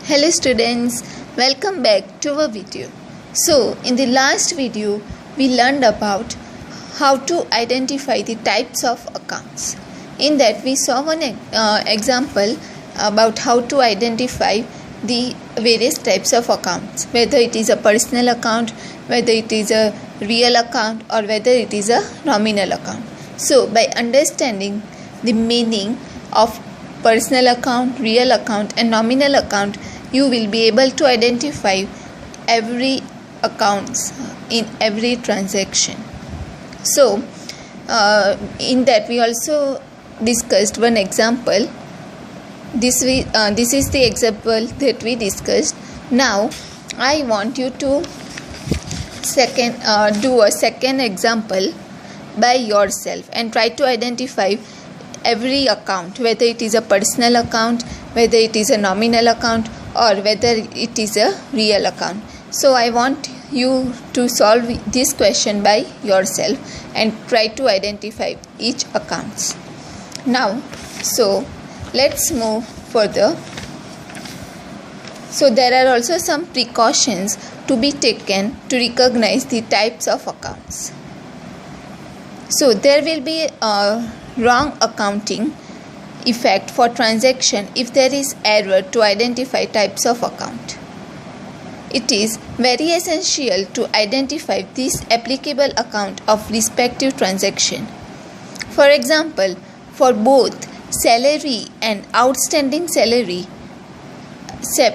Hello students, welcome back to our video. So in the last video we learned about how to identify the types of accounts. In that we saw one example about how to identify the various types of accounts, whether it is a personal account, whether it is a real account or whether it is a nominal account. So by understanding the meaning of personal account, real account and nominal account, you will be able to identify every accounts in every transaction. So in that we also discussed one example. This is the example that we discussed. Now I want you to do a second example by yourself and try to identify every account, whether it is a personal account, whether it is a nominal account or whether it is a real account. So I want you to solve this question by yourself and try to identify each accounts. Now so let's move further. So there are also some precautions to be taken to recognize the types of accounts. So there will be a wrong accounting effect for transaction if there is error to identify types of account. It is very essential to identify this applicable account of respective transaction. For example, for both salary and outstanding salary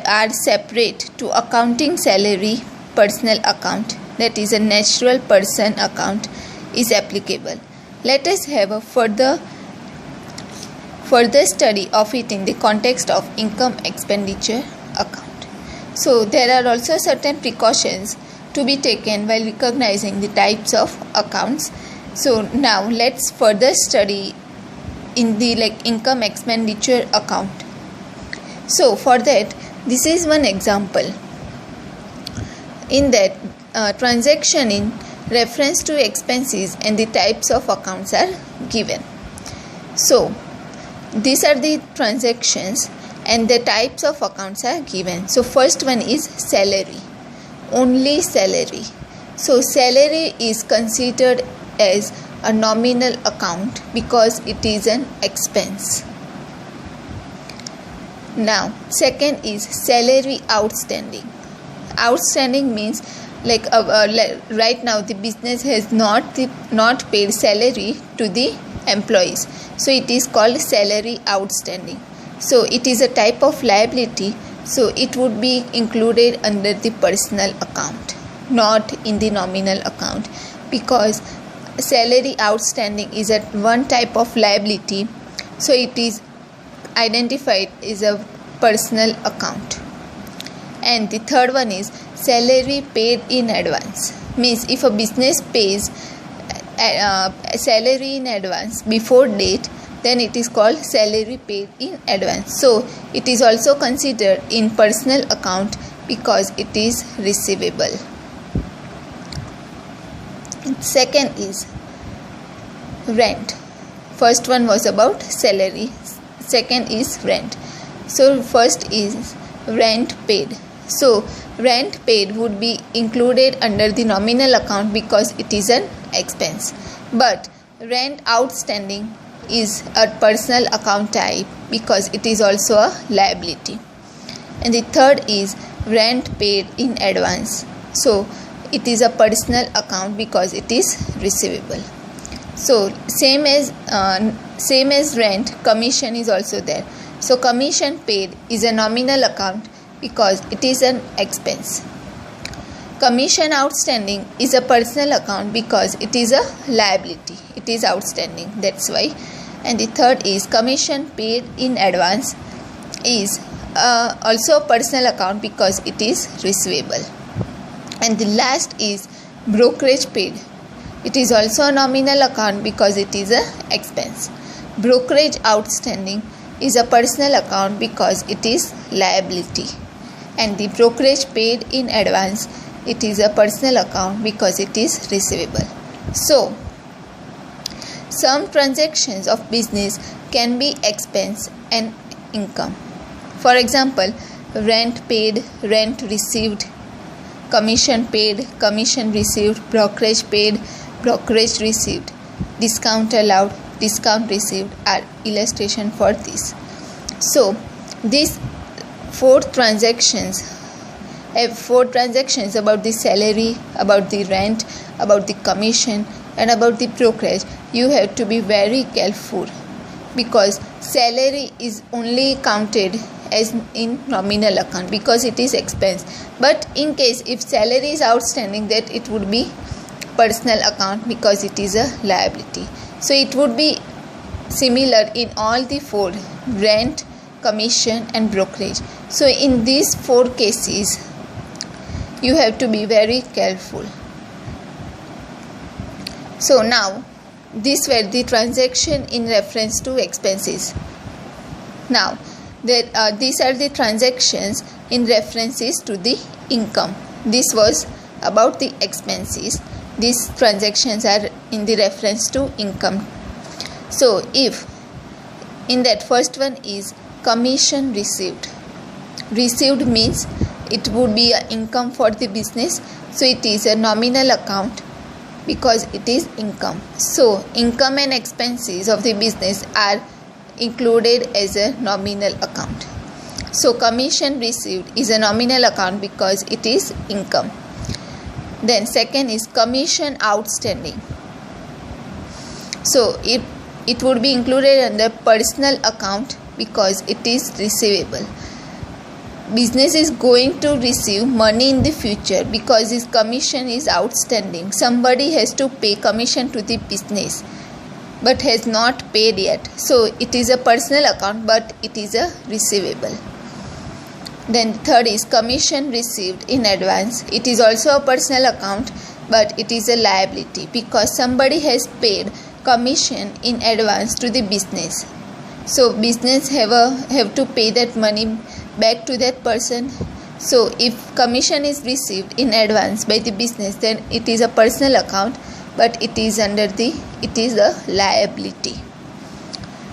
are separate to accounting salary personal account, that is a natural person account, is applicable. Let us have a further study of it in the context of income expenditure account. So there are also certain precautions to be taken while recognizing the types of accounts. So now let's further study in the income expenditure account. So for that, this is one example. In that transaction in reference to expenses and the types of accounts are given. So these are the transactions and the types of accounts are given. So first one is salary, only salary. So salary is considered as a nominal account because it is an expense. Now second is salary outstanding. Outstanding means right now the business has not paid salary to the employees, so it is called salary outstanding. So it is a type of liability, so it would be included under the personal account, not in the nominal account, because salary outstanding is one type of liability, so it is identified as a personal account. And the third one is salary paid in advance, means if a business pays salary in advance before date, then it is called salary paid in advance. So it is also considered in personal account because it is receivable. Second is rent. First one was about salary, second is rent. So first is rent paid. So rent paid would be included under the nominal account because it is an expense, but rent outstanding is a personal account type because it is also a liability. And the third is rent paid in advance. So it is a personal account because it is receivable. So same as rent, commission is also there. So commission paid is a nominal account because it is an expense. Commission outstanding is a personal account because it is a liability. It is outstanding, that's why. And the third is commission paid in advance is also a personal account because it is receivable. And the last is brokerage paid. It is also a nominal account because it is a expense. Brokerage outstanding is a personal account because it is liability. And the brokerage paid in advance, it is a personal account because it is receivable. So some transactions of business can be expense and income. For example, rent paid, rent received, commission paid, commission received, brokerage paid, brokerage received, discount allowed, discount received are illustration for this. So these four transactions about the salary, about the rent, about the commission and about the brokerage. You have to be very careful because salary is only counted as in nominal account because it is expense, but in case if salary is outstanding, that it would be personal account because it is a liability. So it would be similar in all the four: rent, commission and brokerage. So in these four cases you have to be very careful. So now these were the transaction in reference to expenses. Now these are the transactions in references to the income. This was about the expenses. These transactions are in the reference to income. So if in that first one is commission received. Received means it would be an income for the business. So it is a nominal account because it is income. So income and expenses of the business are included as a nominal account. So commission received is a nominal account because it is income. Then second is commission outstanding. So it would be included under personal account because it is receivable. Business is going to receive money in the future because his commission is outstanding. Somebody has to pay commission to the business but has not paid yet. So it is a personal account but it is a receivable. Then third is commission received in advance. It is also a personal account but it is a liability because somebody has paid commission in advance to the business. So business have to pay that money back to that person. So if commission is received in advance by the business, then it is a personal account but it is a liability.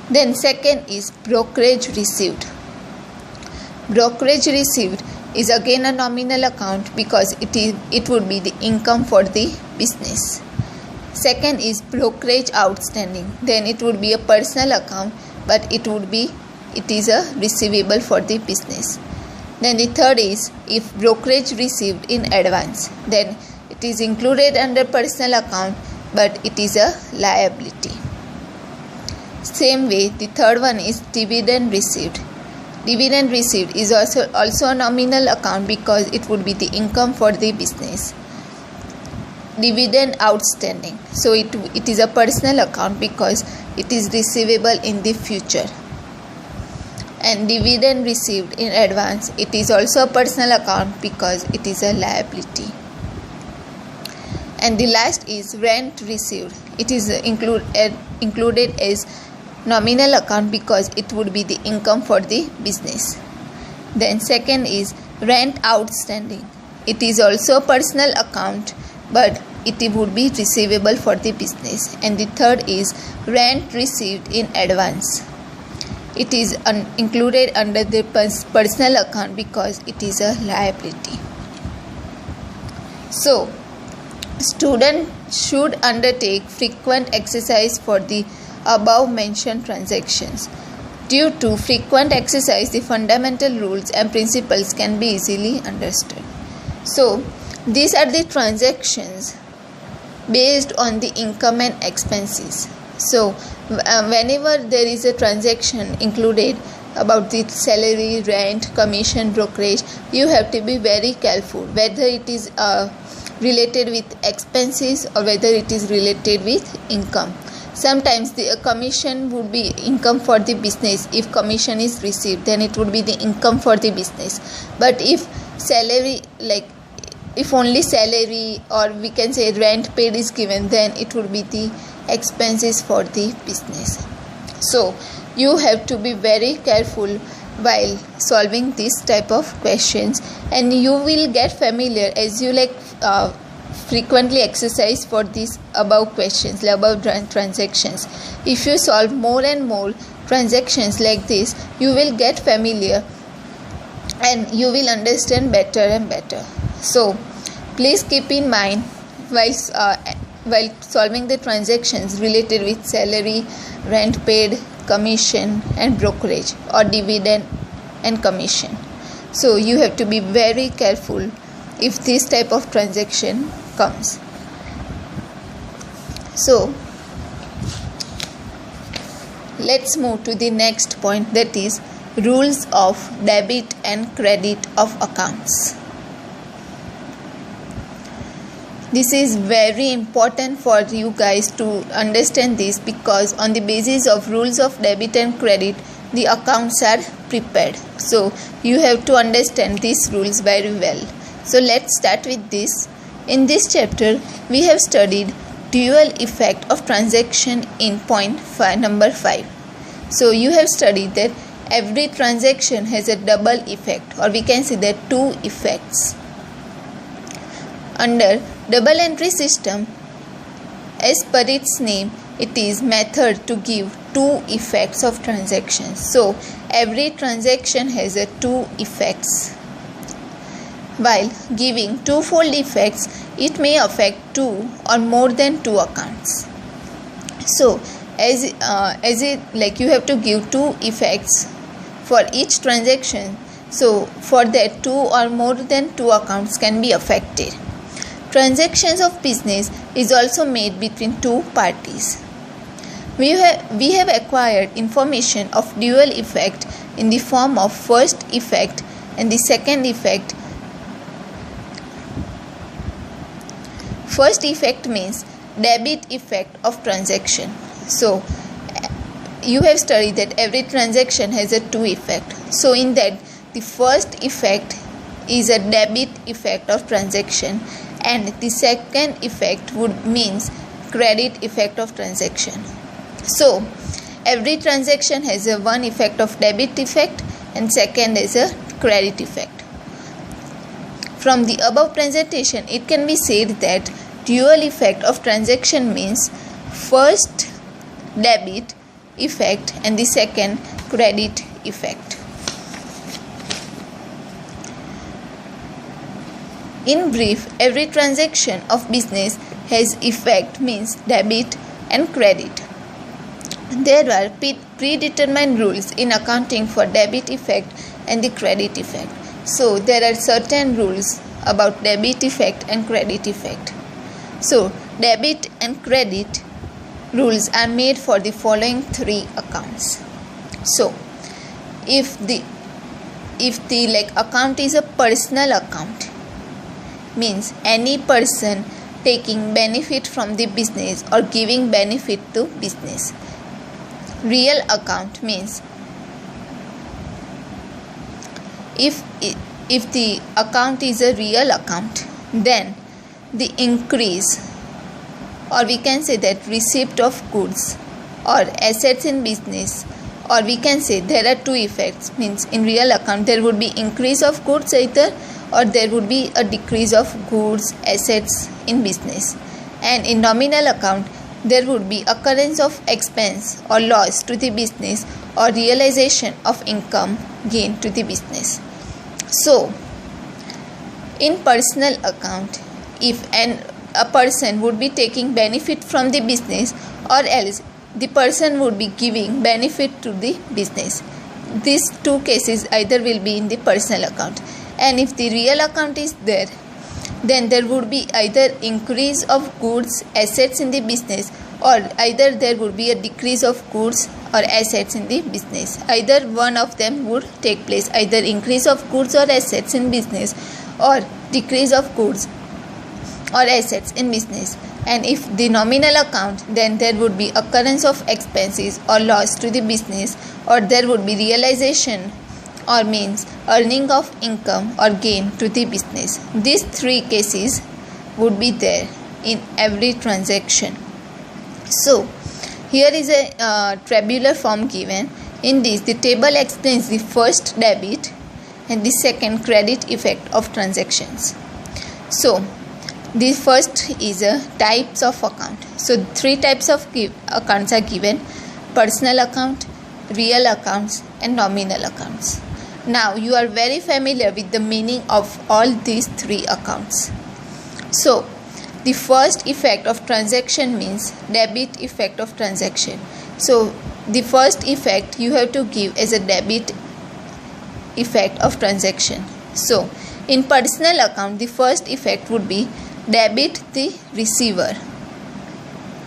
Then second is brokerage received. Brokerage received is again a nominal account because it would be the income for the business. Second is brokerage outstanding. Then it would be a personal account but it is a receivable for the business. Then the third is if brokerage received in advance, then it is included under personal account but it is a liability. Same way the third one is dividend received. Dividend received is also a nominal account because it would be the income for the business. Dividend outstanding, so it is a personal account because it is receivable in the future. And dividend received in advance, it is also a personal account because it is a liability. And the last is rent received. It is included as nominal account because it would be the income for the business. Then second is rent outstanding. It is also a personal account but it would be receivable for the business. And the third is rent received in advance. It is included under the personal account because it is a liability. So student should undertake frequent exercise for the above mentioned transactions. Due to frequent exercise, the fundamental rules and principles can be easily understood. So these are the transactions based on the income and expenses. So whenever there is a transaction included about the salary, rent, commission, brokerage, you have to be very careful whether it is related with expenses or whether it is related with income. Sometimes the commission would be income for the business. If commission is received, then it would be the income for the business. But if salary, if only salary or we can say rent paid is given, then it would be the expenses for the business. So you have to be very careful while solving this type of questions, and you will get familiar as you frequently exercise for these above questions, above transactions. If you solve more and more transactions like this, you will get familiar and you will understand better and better. So please keep in mind while solving the transactions related with salary, rent paid, commission and brokerage, or dividend and commission. So you have to be very careful if this type of transaction comes. So let's move to the next point, that is rules of debit and credit of accounts. This is very important for you guys to understand this, because on the basis of rules of debit and credit, the accounts are prepared. So you have to understand these rules very well. So let's start with this. In this chapter, we have studied dual effect of transaction in number 5. So you have studied that every transaction has a double effect, or we can say that two effects. Under double entry system, as per its name, it is method to give two effects of transactions. So every transaction has a two effects. While giving twofold effects, it may affect two or more than two accounts. So you have to give two effects for each transaction. So for that, two or more than two accounts can be affected. Transactions of business is also made between two parties. We have acquired information of dual effect in the form of first effect and the second effect. First effect means debit effect of transaction. So you have studied that every transaction has a two effect. So in that, the first effect is a debit effect of transaction, and the second effect would means credit effect of transaction. So every transaction has a one effect of debit effect and second is a credit effect. From the above presentation, it can be said that dual effect of transaction means first debit effect and the second credit effect. In brief, every transaction of business has effect means debit and credit. There are predetermined rules in accounting for debit effect and the credit effect. So there are certain rules about debit effect and credit effect. So debit and credit rules are made for the following three accounts. So if the account is a personal account, means any person taking benefit from the business or giving benefit to business. Real account means if the account is a real account, then the increase, or we can say that receipt of goods or assets in business, or we can say there are two effects, means in real account there would be increase of goods either, or there would be a decrease of goods assets in business. And in nominal account, there would be occurrence of expense or loss to the business or realization of income gain to the business. So in personal account, if a person would be taking benefit from the business, or else the person would be giving benefit to the business, these two cases either will be in the personal account. And if the real account is there, then there would be either increase of goods assets in the business, or either there would be a decrease of goods or assets in the business. Either one of them would take place, either increase of goods or assets in business or decrease of goods or assets in business. And if the nominal account, then there would be occurrence of expenses or loss to the business, or there would be realization or means earning of income or gain to the business. These three cases would be there in every transaction. So here is a tabular form given. In this, the table explains the first debit and the second credit effect of transactions. So the first is a types of account. So three types of accounts are given: personal account, real accounts and nominal accounts. Now you are very familiar with the meaning of all these three accounts. So the first effect of transaction means debit effect of transaction. So the first effect you have to give as a debit effect of transaction. So in personal account, the first effect would be debit the receiver,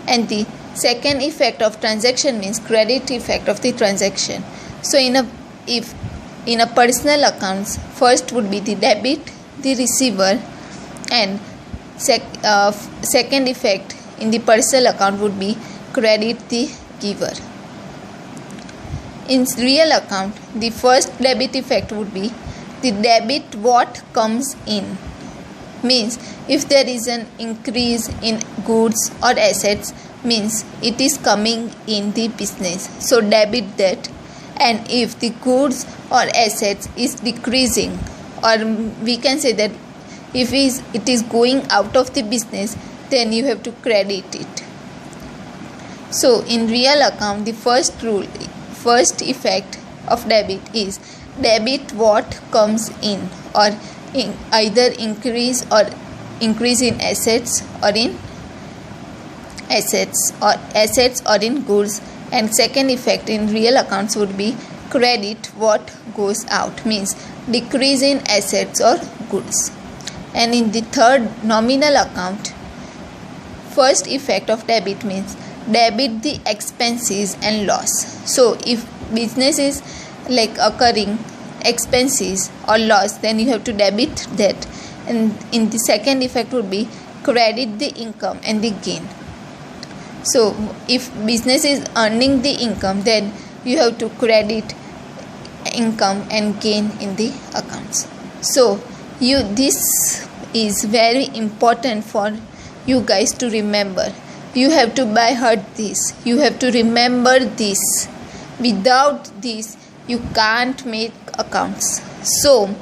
and the second effect of transaction means credit effect of the transaction. So in a personal accounts, first would be the debit the receiver, and second effect in the personal account would be credit the giver. In real account, the first debit effect would be the debit what comes in, means if there is an increase in goods or assets, means it is coming in the business, so debit that. And if the goods or assets is decreasing, or we can say that if it is going out of the business, then you have to credit it. So in real account, the first effect of debit is debit what comes in, or in either increase in assets or in goods. And second effect in real accounts would be credit what goes out, means decrease in assets or goods. And in the third nominal account, first effect of debit means debit the expenses and loss. So if business is like occurring expenses or loss, then you have to debit that. And in the second effect would be credit the income and the gain. So if business is earning the income, then you have to credit income and gain in the accounts. So this is very important for you guys to remember. You have to by heart this. You have to remember this. Without this, you can't make accounts. So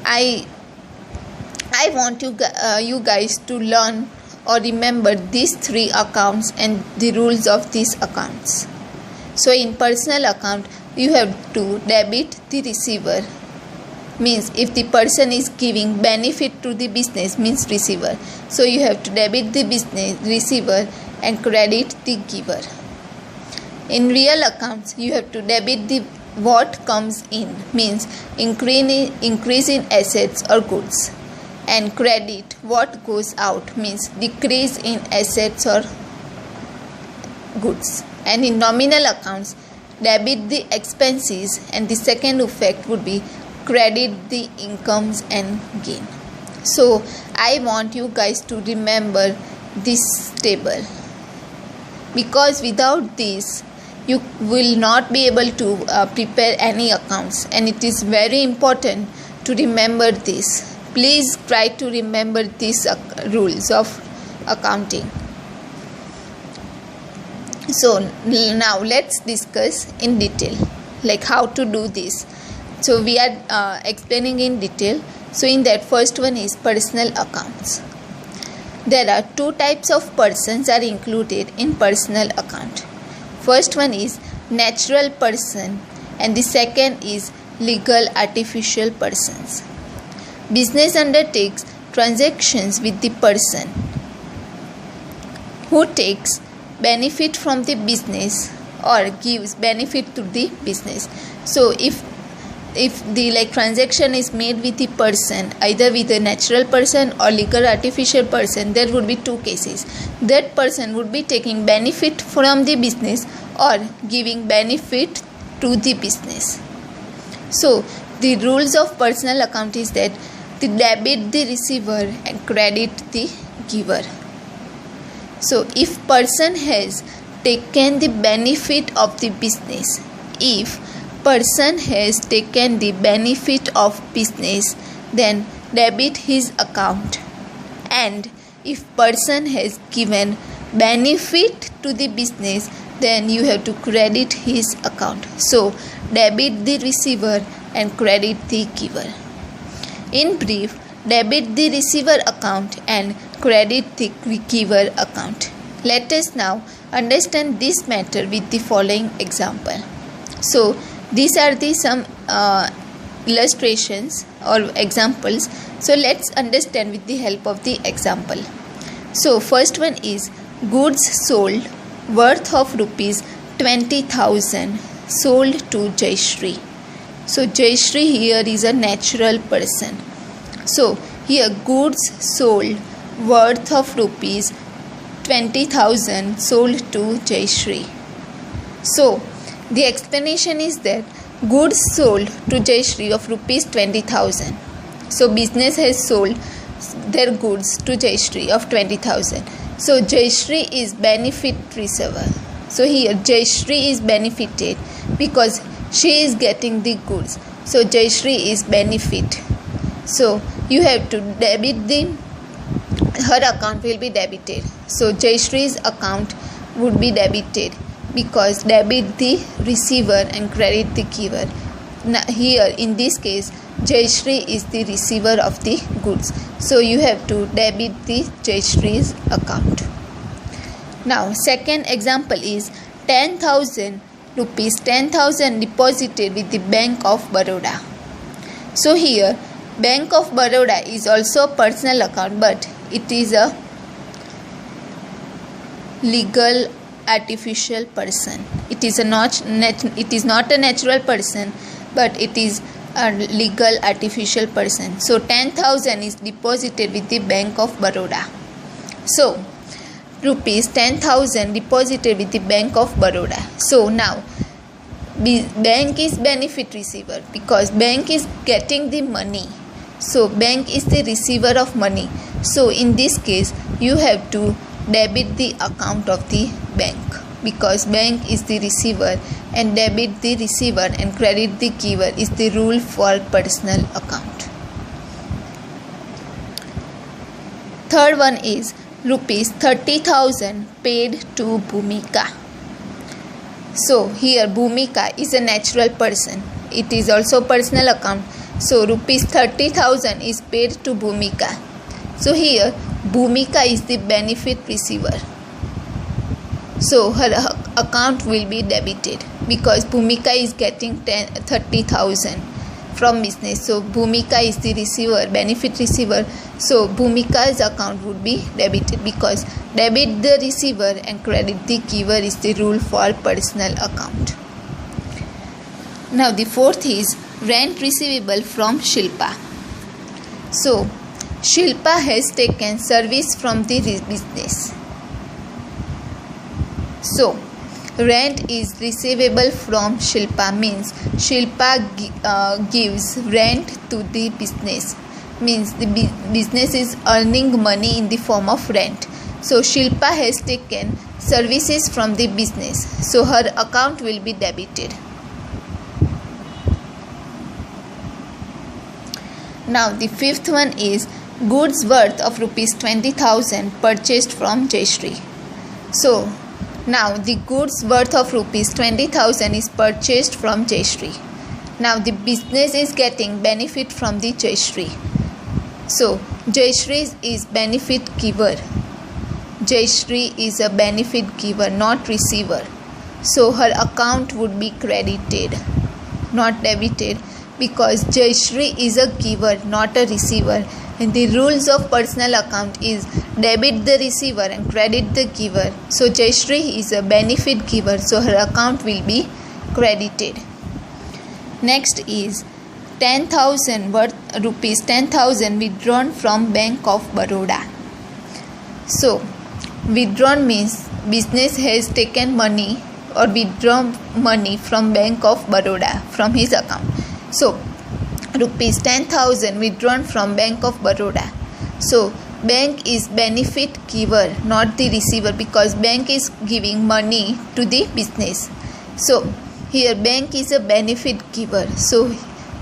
I want you guys to learn or remember these three accounts and the rules of these accounts. So in personal account, you have to debit the receiver, means if the person is giving benefit to the business, means receiver. So you have to debit the business receiver and credit the giver. In real accounts, you have to debit the what comes in, means increase in assets or goods, and credit what goes out, means decrease in assets or goods. And in nominal accounts, debit the expenses, and the second effect would be credit the incomes and gain. So I want you guys to remember this table, because without this you will not be able to prepare any accounts, and it is very important to remember this. Please try to remember these rules of accounting. So now let's discuss in detail like how to do this. So we are explaining in detail. So in that, first one is personal accounts. There are two types of persons are included in personal account. First one is natural person, and the second is legal artificial persons. Business undertakes transactions with the person who takes benefit from the business or gives benefit to the business. So if the transaction is made with the person, either with a natural person or legal artificial person, there would be two cases. That person would be taking benefit from the business or giving benefit to the business. So the rules of personal account is that the debit the receiver and credit the giver. So if person has taken the benefit of the business, then debit his account. And if person has given benefit to the business, then you have to credit his account. So debit the receiver and credit the giver. In brief, debit the receiver account and credit the giver account. Let us now understand this matter with the following example. So these are the some illustrations or examples. So let's understand with the help of the example. So first one is goods sold worth of rupees 20,000 sold to Jayashree. So Jayashree here is a natural person. So here goods sold worth of rupees 20,000 sold to Jayashree. So the explanation is that goods sold to Jayashree of rupees 20,000. So business has sold their goods to Jayashree of 20,000. So Jayashree is benefit receiver. So here Jayashree is benefited because she is getting the goods. So Jayashree is benefit. So you have to debit her account will be debited. So Jayashree's account would be debited because debit the receiver and credit the giver. Now here in this case Jayashree is the receiver of the goods. So you have to debit the Jayashree's account. Now second example is 10,000 rupees 10,000 deposited with the Bank of Baroda. So here Bank of Baroda is also a personal account, but it is a legal artificial person. It is not a natural person, but it is a legal artificial person. So 10,000 is deposited with the Bank of Baroda. So rupees 10,000 deposited with the Bank of Baroda. So now bank is benefit receiver because bank is getting the money. So bank is the receiver of money. So in this case you have to debit the account of the bank because bank is the receiver, and debit the receiver and credit the giver is the rule for personal account. Third one is rupees 30,000 paid to Bhumika. So here Bhumika is a natural person. It is also personal account. So rupees 30,000 is paid to Bhumika. So here Bhumika is the benefit receiver. So her account will be debited because Bhumika is getting 30,000 from business. So Bhumika is the receiver, benefit receiver. So Bhumika's account would be debited because debit the receiver and credit the giver is the rule for personal account. Now the fourth is rent receivable from Shilpa. So Shilpa has taken service from the business. So rent is receivable from Shilpa means Shilpa gives rent to the business, means the business is earning money in the form of rent. So Shilpa has taken services from the business. So her account will be debited. Now the fifth one is goods worth of rupees 20,000 purchased from Jayashree. So now the goods worth of rupees 20,000 is purchased from Jayashree. Now the business is getting benefit from the Jayashree. So Jayashree is benefit giver. Jayashree is a benefit giver, not receiver. So her account would be credited, not debited, because Jayashree is a giver, not a receiver. And the rules of personal account is debit the receiver and credit the giver. So Jayashree is a benefit giver, so her account will be credited. Next is 10,000 worth rupees 10,000 withdrawn from Bank of Baroda. So withdrawn means business has taken money or withdrawn money from Bank of Baroda from his account. So rupees 10,000 withdrawn from Bank of Baroda. So bank is benefit giver, not the receiver, because bank is giving money to the business. So here bank is a benefit giver, so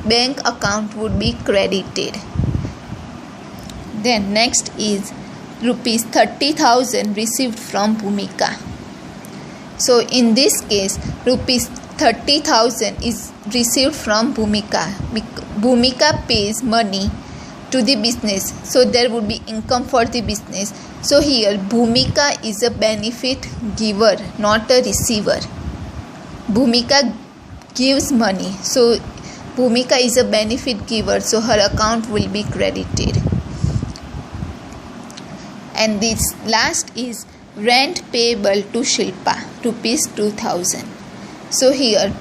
bank account would be credited. Then next is rupees 30,000 received from Bhumika. So in this case rupees 30,000 is received from Bhumika. Bhumika pays money to the business, so there would be income for the business. So here Bhumika is a benefit giver, not a receiver. Bhumika gives money, so Bhumika is a benefit giver, so her account will be credited. And this last is rent payable to Shilpa, rupees 2000. So here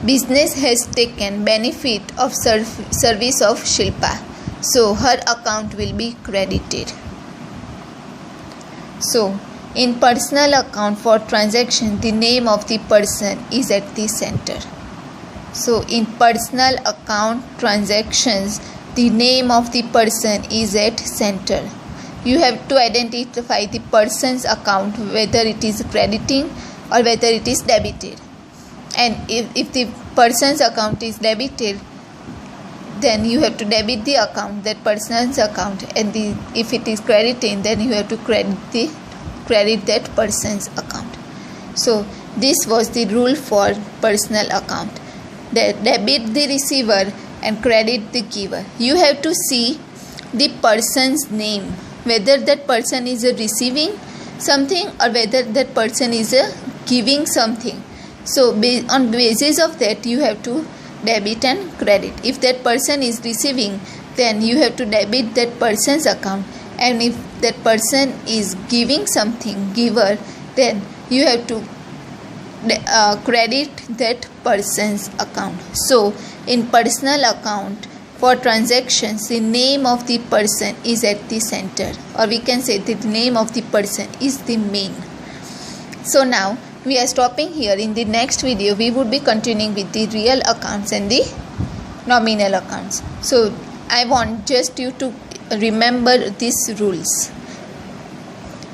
business has taken benefit of service of Shilpa, so her account will be credited. So in personal account for transaction, the name of the person is at the center. So in personal account transactions, the name of the person is at center. You have to identify the person's account, whether it is crediting or whether it is debited. And if the person's account is debited, then you have to debit the account, that person's account, and if it is crediting, then you have to credit that person's account. So this was the rule for personal account. Debit the receiver and credit the giver. You have to see the person's name, whether that person is receiving something or whether that person is giving something. So on basis of that, you have to debit and credit. If that person is receiving, then you have to debit that person's account, and if that person is giving something, giver, then you have to credit that person's account. So in personal account for transactions, the name of the person is at the center, or we can say that the name of the person is the main. So now we are stopping here. In the next video we would be continuing with the real accounts and the nominal accounts. So I want just you to remember these rules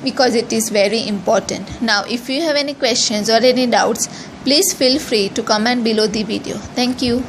because it is very important. Now if you have any questions or any doubts, please feel free to comment below the video. Thank you.